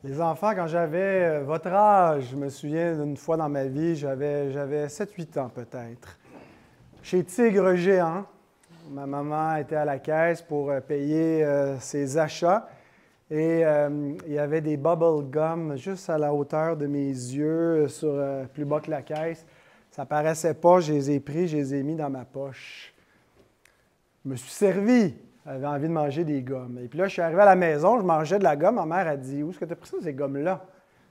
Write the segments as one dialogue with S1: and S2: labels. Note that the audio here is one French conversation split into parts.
S1: Les enfants, quand j'avais votre âge, je me souviens d'une fois dans ma vie, j'avais 7-8 ans peut-être. Chez Tigre Géant, ma maman était à la caisse pour payer ses achats et il y avait des bubble gum juste à la hauteur de mes yeux, plus bas que la caisse. Ça ne paraissait pas, je les ai pris, je les ai mis dans ma poche. Je me suis servi. J'avais envie de manger des gommes. Et puis là, je suis arrivé à la maison, je mangeais de la gomme. Ma mère a dit « Où est-ce que tu as pris ça, ces gommes-là? »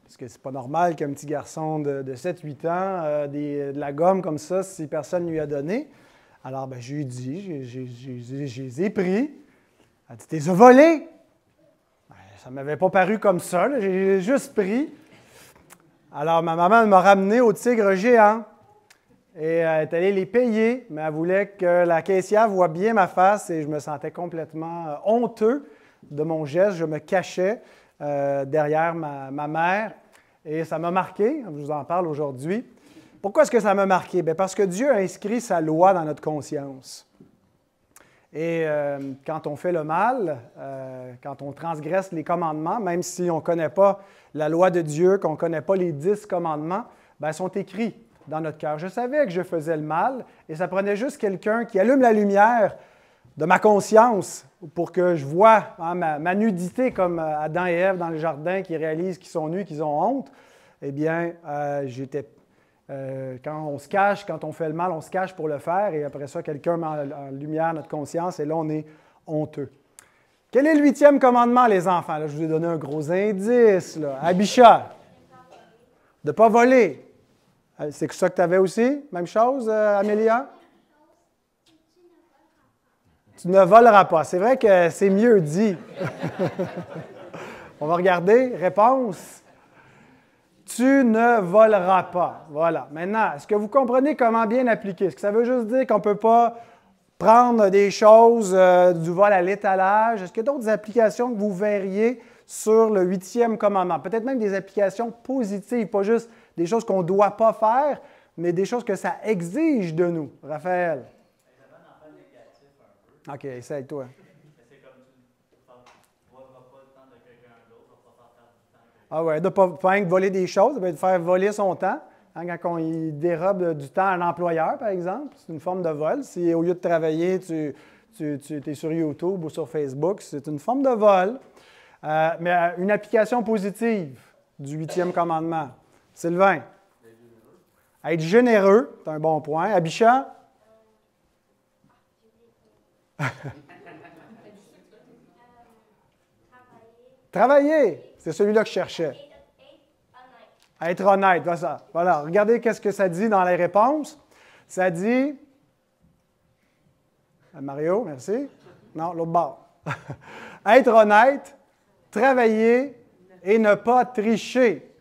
S1: Parce que c'est pas normal qu'un petit garçon de 7-8 ans de la gomme comme ça si personne ne lui a donné. Alors, je lui ai dit, je les ai pris. Elle a dit « Tu les as volés? » Ça ne m'avait pas paru comme ça, là. J'ai juste pris. Alors, ma maman m'a ramené au Tigre Géant. Et elle est allée les payer, mais elle voulait que la caissière voie bien ma face et je me sentais complètement honteux de mon geste. Je me cachais derrière ma mère et ça m'a marqué, je vous en parle aujourd'hui. Pourquoi est-ce que ça m'a marqué? Bien, parce que Dieu a inscrit sa loi dans notre conscience. Et quand on fait le mal, quand on transgresse les commandements, même si on ne connaît pas la loi de Dieu, qu'on ne connaît pas les 10 commandements, bien, ils sont écrits dans notre cœur. Je savais que je faisais le mal et ça prenait juste quelqu'un qui allume la lumière de ma conscience pour que je voie ma nudité comme Adam et Ève dans le jardin qui réalisent qu'ils sont nus, qu'ils ont honte. Eh bien, quand on se cache, quand on fait le mal, on se cache pour le faire et après ça, quelqu'un met en lumière notre conscience et là, on est honteux. Quel est le 8e commandement, les enfants? Là, je vous ai donné un gros indice. Là. Abisha, de ne pas voler. C'est ça que tu avais aussi? Même chose, Amélia? Tu ne voleras pas. C'est vrai que c'est mieux dit. On va regarder. Réponse. Tu ne voleras pas. Voilà. Maintenant, est-ce que vous comprenez comment bien appliquer? Est-ce que ça veut juste dire qu'on ne peut pas prendre des choses du vol à l'étalage? Est-ce qu'il y a d'autres applications que vous verriez sur le 8e commandement? Peut-être même des applications positives, pas juste des choses qu'on ne doit pas faire, mais des choses que ça exige de nous. Raphaël?
S2: Ça donne un peu négatif un peu.
S1: OK, essaye-toi.
S2: C'est comme tu ne voleras pas le temps de quelqu'un d'autre, tu vas pas faire perdre du temps.
S1: Ah ouais, de ne pas rien que voler des choses, de faire voler son temps. Hein, quand on dérobe du temps à un employeur, par exemple, c'est une forme de vol. Si au lieu de travailler, tu es sur YouTube ou sur Facebook, c'est une forme de vol. Mais une application positive du 8e commandement. Sylvain? Être généreux, c'est un bon point. Abisha? Travailler, c'est celui-là que je cherchais. Être honnête, voilà. Regardez qu'est-ce que ça dit dans les réponses. Ça dit... Mario, merci. Non, l'autre bord. Être honnête, travailler et ne pas tricher.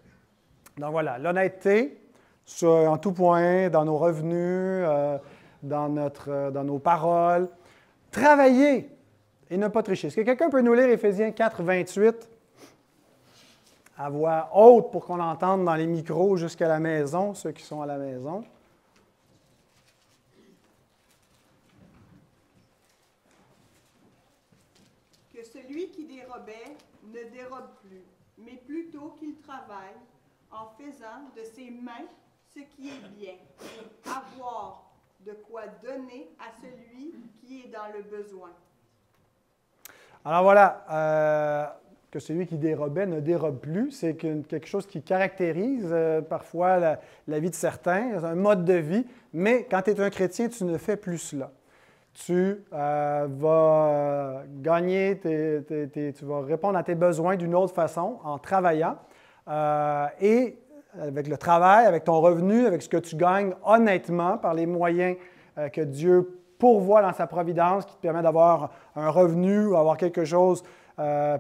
S1: Donc voilà, l'honnêteté en tout point, dans nos revenus, dans nos paroles. Travailler et ne pas tricher. Est-ce que quelqu'un peut nous lire Éphésiens 4, 28 à voix haute pour qu'on l'entende dans les micros jusqu'à la maison, ceux qui sont à la maison?
S3: Que celui qui dérobait ne dérobe plus, mais plutôt qu'il travaille en faisant de ses mains ce qui est bien, avoir de quoi donner à celui qui est dans le besoin.
S1: Alors voilà, que celui qui dérobait ne dérobe plus, c'est quelque chose qui caractérise parfois la vie de certains, un mode de vie, mais quand tu es un chrétien, tu ne fais plus cela. Tu vas gagner, tu vas répondre à tes besoins d'une autre façon en travaillant et avec le travail, avec ton revenu, avec ce que tu gagnes honnêtement par les moyens que Dieu pourvoit dans sa providence qui te permet d'avoir un revenu ou avoir quelque chose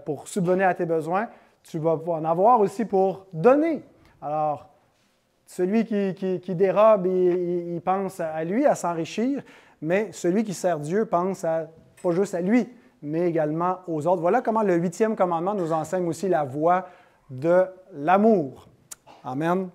S1: pour subvenir à tes besoins, tu vas en avoir aussi pour donner. Alors, celui qui dérobe, il pense à lui, à s'enrichir, mais celui qui sert Dieu pense pas juste à lui, mais également aux autres. Voilà comment le 8e commandement nous enseigne aussi la voie de l'amour. Amen.